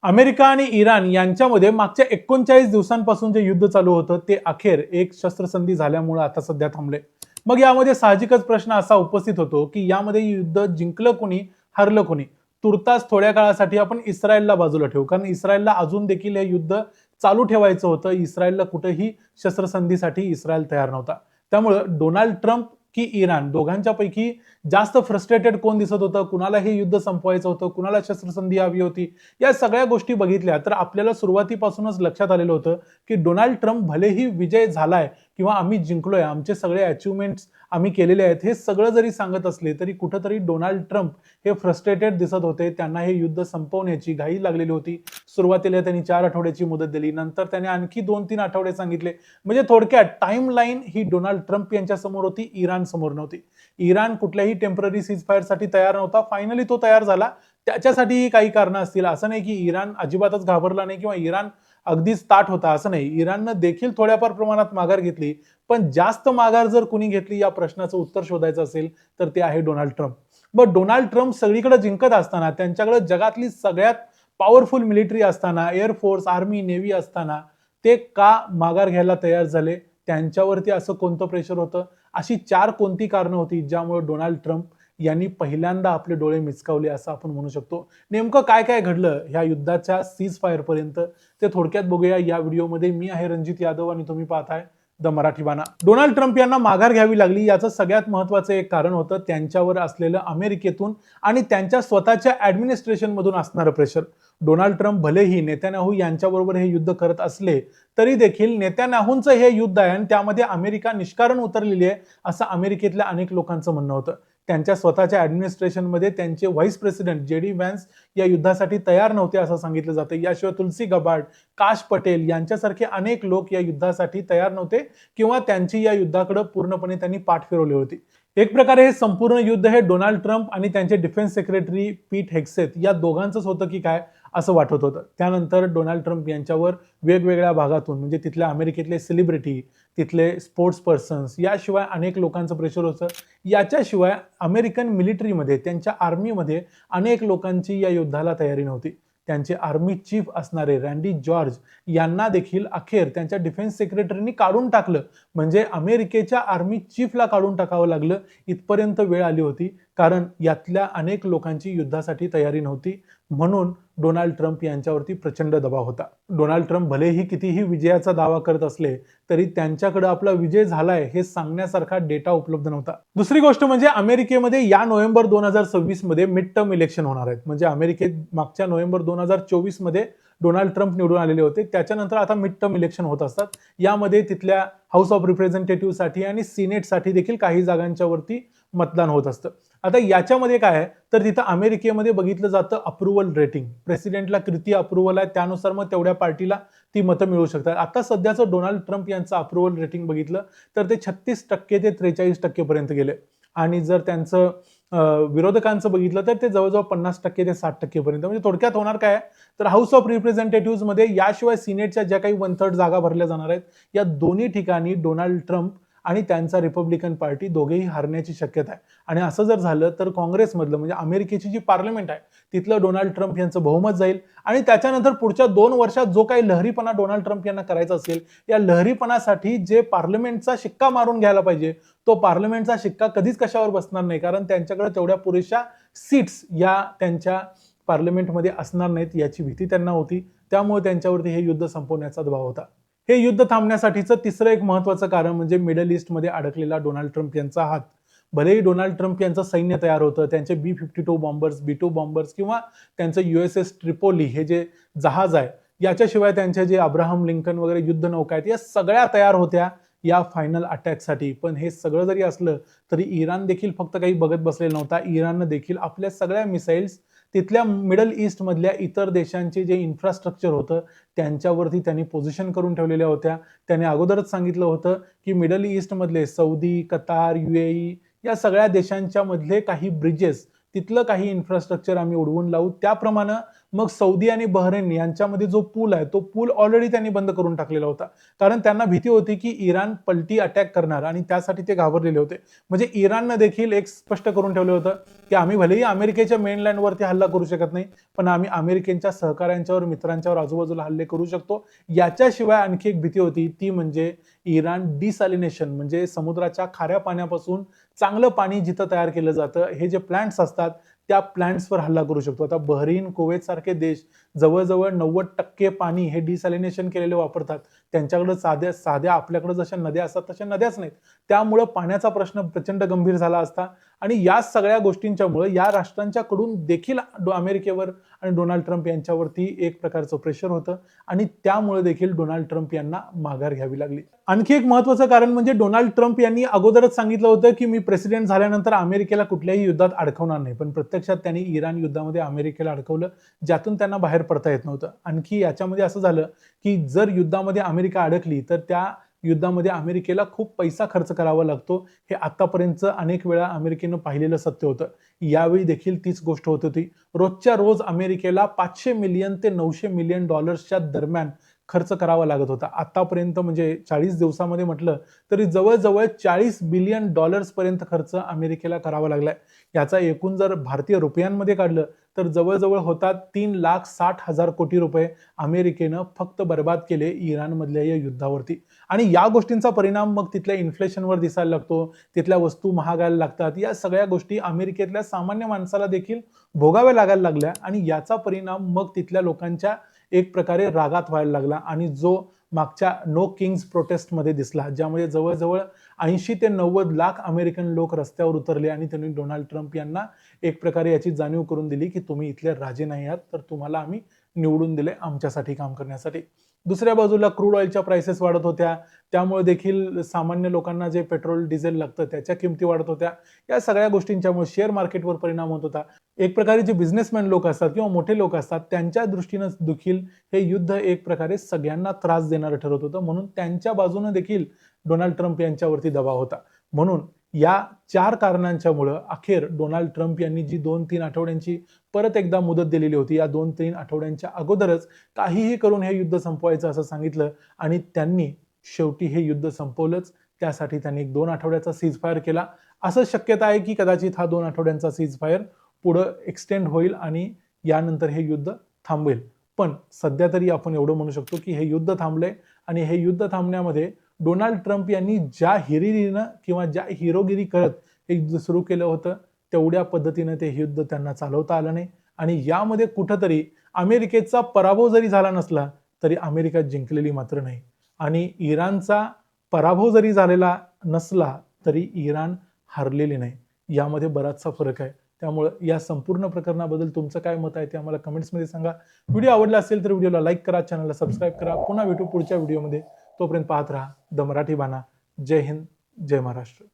America आणि Iran यांच्यामध्ये मागच्या 39 दिवसांपासून जे युद्ध चालू होतं ते अखेर एक शस्त्रसंधी झाल्यामुळे आता सध्या थांबले. मग यामध्ये साहजिकच प्रश्न असा उपस्थित होतो की यामध्ये युद्ध जिंकलं कोणी, हरलं कोणी. तुर्तास थोड्या काळासाठी आपण इस्रायलला बाजूला ठेवू, कारण इस्रायलला अजून देखील हे युद्ध चालू ठेवायचं होतं. इस्रायलला कुठेही शस्त्रसंधीसाठी इस्रायल तयार नव्हता. त्यामुळे डोनाल्ड ट्रम्प की इराण दोघांच्या पैकी जास्त फ्रस्ट्रेटेड कोण दिसत होतं, कुणाला हे युद्ध संपवायचं होतं, कुणाला शस्त्रसंधी हवी होती, या सगळ्या गोष्टी बघितल्या तर आपल्याला सुरुवातीपासूनच लक्षात आलेलं होतं की डोनाल्ड ट्रम्प भलेही विजय झालाय किंवा आम्ही जिंकलोय, आमचे सगळे अचिव्हमेंट्स आम्ही केलेले आहेत, हे सगळं जरी सांगत असले तरी कुठंतरी डोनाल्ड ट्रम्प हे फ्रस्ट्रेटेड दिसत होते. त्यांना हे युद्ध संपवण्याची घाई लागलेली होती. सुरुवातीला त्यांनी 4 आठवड्याची मुदत दिली, नंतर त्याने आणखी 2-3 आठवडे सांगितले. म्हणजे थोडक्यात टाइम लाईन ही डोनाल्ड ट्रम्प यांच्या समोर होती, इराण समोर नव्हती. इराण कुठल्याही टेम्पररी सीजफायरसाठी तयार नव्हता. फायनली तो तयार झाला. त्याच्यासाठीही काही कारणं असतील. असं नाही की इराण अजिबातच घाबरला नाही किंवा इराण अगदीच ताठ होता, असं नाही. इराणनं देखील थोड्याफार प्रमाणात माघार घेतली, पण जास्त माघार जर कुणी घेतली या प्रश्नाचं उत्तर शोधायचं असेल तर ते आहे डोनाल्ड ट्रम्प. मग डोनाल्ड ट्रम्प सगळीकडे जिंकत असताना, त्यांच्याकडे जगातली सगळ्यात पॉवरफुल मिलिटरी असताना, एअरफोर्स, आर्मी, नेव्ही असताना ते का माघार घ्यायला तयार झाले? त्यांच्यावरती असं कोणतं प्रेशर होतं? अशी 4 कोणती कारणं होती ज्यामुळे डोनाल्ड ट्रम्प यांनी पहिल्यांदा आपले डोळे मिचकावले असं आपण म्हणू शकतो. नेमकं काय काय घडलं ह्या युद्धाच्या सीज फायर पर्यंत ते थोडक्यात बघूया या व्हिडिओमध्ये. मी आहे रणजित यादव आणि तुम्ही पाहताय द मराठी बाणा. डोनाल्ड ट्रम्प यांना माघार घ्यावी लागली याचं सगळ्यात महत्वाचं एक कारण होतं त्यांच्यावर असलेलं अमेरिकेतून आणि त्यांच्या स्वतःच्या ऍडमिनिस्ट्रेशन मधून असणारं प्रेशर. डोनाल्ड ट्रम्प भलेही नेत्यानाहू यांच्याबरोबर हे युद्ध करत असले तरी देखील नेत्यानाहूंचं हे युद्ध आहे आणि त्यामध्ये अमेरिका निष्कारण उतरलेली आहे असं अमेरिकेतल्या अनेक लोकांचं म्हणणं होतं. त्यांच्या स्वतःच्या ऍडमिनिस्ट्रेशनमध्ये त्यांचे व्हाईस प्रेसिडेंट जेडी व्हॅन्स या युद्धासाठी तयार नव्हते असं सांगितलं जातं. याशिवाय तुलसी गबार्ड, काश पटेल यांच्यासारखे अनेक लोक या युद्धासाठी तयार नव्हते किंवा त्यांची या युद्धाकडे पूर्णपणे त्यांनी पाठ फिरवली होती. एक प्रकारे हे संपूर्ण युद्ध हे डोनाल्ड ट्रम्प आणि त्यांचे डिफेन्स सेक्रेटरी पीट हेग्सेथ या दोघांचंच होतं की काय असं वाटत होतं. त्यानंतर डोनाल्ड ट्रम्प यांच्यावर वेगवेगळ्या भागातून म्हणजे तिथल्या अमेरिकेतले सेलिब्रिटी, तिथले स्पोर्ट्स पर्सन्स, याशिवाय अनेक लोकांचं प्रेशर होतं. याच्याशिवाय अमेरिकन मिलिटरीमध्ये, त्यांच्या आर्मीमध्ये अनेक लोकांची या युद्धाला तयारी नव्हती. त्यांचे आर्मी चीफ असणारे रँडी जॉर्ज यांना देखील अखेर त्यांच्या डिफेन्स सेक्रेटरीनी काढून टाकलं. म्हणजे अमेरिकेच्या आर्मी चीफला काढून टाकावं लागलं इथपर्यंत वेळ आली होती, कारण यातल्या अनेक लोकांची युद्धासाठी तयारी नव्हती. म्हणून डोनाल्ड ट्रम्प यांच्यावरती प्रचंड दबाव होता. डोनाल्ड ट्रम्प भलेही कितीही विजयाचा दावा करत असले तरी त्यांच्याकडे आपला विजय झालाय हे सांगण्यासारखा डेटा उपलब्ध नव्हता. दुसरी गोष्ट म्हणजे अमेरिकेमध्ये या नोव्हेंबर 2026 मध्ये मिड टर्म इलेक्शन होणार आहेत. म्हणजे अमेरिकेत मागच्या नोव्हेंबर 2024 मध्ये डोनाल्ड ट्रम्प निवडून आलेले होते. त्याच्यानंतर आता मिड टर्म इलेक्शन होत असतात. यामध्ये तिथल्या हाऊस ऑफ रिप्रेझेंटेटिव्ह साठी आणि सिनेटसाठी देखील काही जागांच्या वरती मतदान होत असतं. आता याच्यामध्ये काय आहे तर तिथं अमेरिकेमध्ये बघितलं जातं अप्रुव्हल रेटिंग. प्रेसिडेंटला किती अप्रुव्हल आहे त्यानुसार मग तेवढ्या पार्टीला ती मतं मिळू शकतात. आता सध्याचं डोनाल्ड ट्रम्प यांचं अप्रुव्हल रेटिंग बघितलं तर ते 36% ते 43% पर्यंत गेले आणि जर त्यांचं विरोधकांचं बघितलं तर ते जवळजवळ 50% ते 60% पर्यंत. म्हणजे थोडक्यात होणार काय तर हाऊस ऑफ रिप्रेझेंटेटिव्ह मध्ये याशिवाय सिनेटच्या ज्या काही 1/3 जागा भरल्या जाणार आहेत या दोन्ही ठिकाणी डोनाल्ड ट्रम्प आणि त्यांचा रिपब्लिकन पार्टी दोघेही हरण्याची शक्यता आहे. आणि असं जर झालं तर काँग्रेसमधलं म्हणजे अमेरिकेची जी पार्लमेंट आहे तिथलं डोनाल्ड ट्रम्प यांचं बहुमत जाईल आणि त्याच्यानंतर पुढच्या 2 वर्षात जो काही लहरीपणा डोनाल्ड ट्रम्प यांना करायचा असेल या लहरीपणासाठी जे पार्लमेंटचा शिक्का मारून घ्यायला पाहिजे तो पार्लमेंटचा शिक्का कधीच कशावर बसणार नाही, कारण त्यांच्याकडे तेवढ्या पुरेशा सीट्स या त्यांच्या पार्लमेंटमध्ये असणार नाहीत याची भीती त्यांना होती. त्यामुळे त्यांच्यावरती हे युद्ध संपवण्याचा दबाव होता. हे युद्ध थांबण्यासाठीचं तिसरं एक महत्वाचं कारण म्हणजे मिडल ईस्टमध्ये अडकलेला डोनाल्ड ट्रम्प यांचा हात. भलेही डोनाल्ड ट्रम्प यांचं सैन्य तयार होतं, त्यांचे B-52 बॉम्बर्स, B-2 बॉम्बर्स किंवा त्यांचं USS ट्रिपोली हे जे जहाज आहे, याच्याशिवाय त्यांचे जे अब्राहम लिंकन वगैरे युद्ध नौका आहेत या सगळ्या तयार होत्या या फायनल अटॅकसाठी. पण हे सगळं जरी असलं तरी इराण देखील फक्त काही बघत बसलेला नव्हता. इराणनं देखील आपल्या सगळ्या मिसाईल्स तिथल्या मिडल ईस्ट मधल्या इतर देशांचे जे इन्फ्रास्ट्रक्चर होतं त्यांच्यावरती त्यांनी पोझिशन करून ठेवलेल्या होत्या. त्याने अगोदरच सांगितलं होतं की मिडल ईस्ट मधले सौदी, कतार, UAE या सगळ्या देशांच्या मधले काही ब्रिजेस, तिथलं काही इन्फ्रास्ट्रक्चर आम्ही उडवून लावू. त्याप्रमाणे मग सौदी आणि बहरेन यांच्यामध्ये जो पूल आहे तो पूल ऑलरेडी त्यांनी बंद करून टाकलेला होता, कारण त्यांना भीती होती की इराण पलटी अटॅक करणार आणि त्यासाठी ते घाबरलेले होते. म्हणजे इराणनं देखील एक स्पष्ट करून ठेवलं होतं की आम्ही भलेही अमेरिकेच्या मेनलँडवरती हल्ला करू शकत नाही, पण आम्ही अमेरिकेच्या सहकाऱ्यांच्यावर, मित्रांच्यावर आजूबाजूला हल्ले करू शकतो. याच्याशिवाय आणखी एक भीती होती, ती म्हणजे इराण डिसॅलिनेशन, म्हणजे समुद्राच्या खाऱ्या पाण्यापासून चांगलं पाणी जिथं तयार केलं जातं, हे जे प्लांट्स असतात त्या प्लांट्सवर हल्ला करू शकतो. आता बहरीन, कुवेत सारखे देश जवळजवळ 90% पाणी हे डिसॅलिनेशन केलेले वापरतात. त्यांच्याकडे साध्या साध्या आपल्याकडे जशा नद्या असतात तशा नद्याच नाहीत. त्यामुळे पाण्याचा प्रश्न प्रचंड गंभीर झाला असता आणि या सगळ्या गोष्टींच्यामुळे या राष्ट्रांच्याकडून देखील अमेरिकेवर आणि डोनाल्ड ट्रम्प यांच्यावरती एक प्रकारचं प्रेशर होतं आणि त्यामुळे देखील डोनाल्ड ट्रम्प यांना माघार घ्यावी लागली. आणखी एक महत्त्वाचं कारण म्हणजे डोनाल्ड ट्रम्प यांनी अगोदरच सांगितलं होतं की मी प्रेसिडेंट झाल्यानंतर अमेरिकेला कुठल्याही युद्धात अडकवणार नाही, पण प्रत्यक्षात त्यांनी इराण युद्धामध्ये अमेरिकेला अडकवलं, ज्यातून त्यांना बाहेर पडता येत नव्हतं. आणखी याच्यामध्ये असं झालं की जर युद्धामध्ये अमेरिका अडकली तर त्या युद्धामध्ये अमेरिकेला खूप पैसा खर्च करावा लागतो. हे आतापर्यंत अनेक वेळा अमेरिकेनं पाहिलेलं सत्य होतं. यावेळी देखील तीच गोष्ट होत होती. रोजच्या रोज अमेरिकेला 500 मिलियन ते 900 मिलियन डॉलर्सच्या दरम्यान खर्च करावा लागत होता. आतापर्यंत म्हणजे 40 दिवसामध्ये म्हटलं तरी जवळजवळ 40 बिलियन डॉलर्स पर्यंत खर्च अमेरिकेला करावा लागलाय. याचा एकूण जर भारतीय रुपयांमध्ये काढलं तर जवळजवळ होतात 3,60,000 कोटी रुपये अमेरिकेनं फक्त बर्बाद केले इराणमधल्या या युद्धावरती. आणि या गोष्टींचा परिणाम मग तिथल्या इन्फ्लेशनवर दिसायला लागतो, तिथल्या वस्तू महागायला लागतात. या सगळ्या गोष्टी अमेरिकेतल्या सामान्य माणसाला देखील भोगाव्या लागायला लागल्या आणि याचा परिणाम मग तिथल्या लोकांच्या एक प्रकारे रागात व्हायला लागला आणि जो मागच्या नो किंग्स प्रोटेस्टमध्ये दिसला, ज्यामध्ये जवळजवळ 80 ते 90 लाख अमेरिकन लोक रस्त्यावर उतरले आणि त्यांनी डोनाल्ड ट्रम्प यांना एक प्रकारे याची जाणीव करून दिली की तुम्ही इथले राजे नाही आहात, तर तुम्हाला आम्ही निवडून दिले आमच्यासाठी काम करण्यासाठी. दुसऱ्या बाजूला क्रूड ऑइलच्या प्राइसेस वाढत होत्या, त्यामुळे देखील सामान्य लोकांना जे पेट्रोल डिझेल लागतं त्याच्या किमती वाढत होत्या. या सगळ्या गोष्टींच्यामुळे शेअर मार्केटवर परिणाम होत होता. एक प्रकारे जे बिझनेसमॅन लोक असतात किंवा मोठे लोक असतात त्यांच्या दृष्टीनं देखील हे युद्ध एक प्रकारे सगळ्यांना त्रास देणारं ठरत होतं, म्हणून त्यांच्या बाजूने देखील डोनाल्ड ट्रम्प यांच्यावरती दबाव होता. म्हणून या 4 कारणांच्यामुळे अखेर डोनाल्ड ट्रम्प यांनी जी 2-3 आठवड्यांची परत एकदा मुदत दिलेली होती, या 2-3 आठवड्यांच्या अगोदरच काहीही करून हे युद्ध संपवायचं असं सांगितलं आणि त्यांनी शेवटी हे युद्ध संपवलंच. त्यासाठी त्यांनी एक 2 आठवड्याचा सीज फायर केला. असं शक्यता आहे की कदाचित हा 2 आठवड्यांचा सीज फायर पुढं एक्सटेंड होईल आणि यानंतर हे युद्ध थांबेल. पण सध्या तरी आपण एवढं म्हणू शकतो की हे युद्ध थांबलंय आणि हे युद्ध थांबण्यामध्ये डोनाल्ड ट्रम्प यांनी ज्या हिरिरीनं किंवा ज्या हिरोगिरी करत हे युद्ध सुरू केलं होतं तेवढ्या पद्धतीनं ते युद्ध त्यांना चालवता आलं नाही आणि यामध्ये कुठंतरी अमेरिकेचा पराभव जरी झाला नसला तरी अमेरिका जिंकलेली मात्र नाही आणि इराणचा पराभव जरी झालेला नसला तरी इराण हरलेली नाही. यामध्ये बराचसा फरक आहे. त्यामुळे या संपूर्ण प्रकरणाबद्दल तुमचं काय मत आहे ते आम्हाला कमेंट्समध्ये सांगा. व्हिडिओ आवडला असेल तर व्हिडिओला लाईक करा, चॅनलला सबस्क्राईब करा. पुन्हा भेटू पुढच्या व्हिडिओमध्ये. तोपर्यंत पाहत राहा द मराठी बाणा. जय हिंद, जय महाराष्ट्र.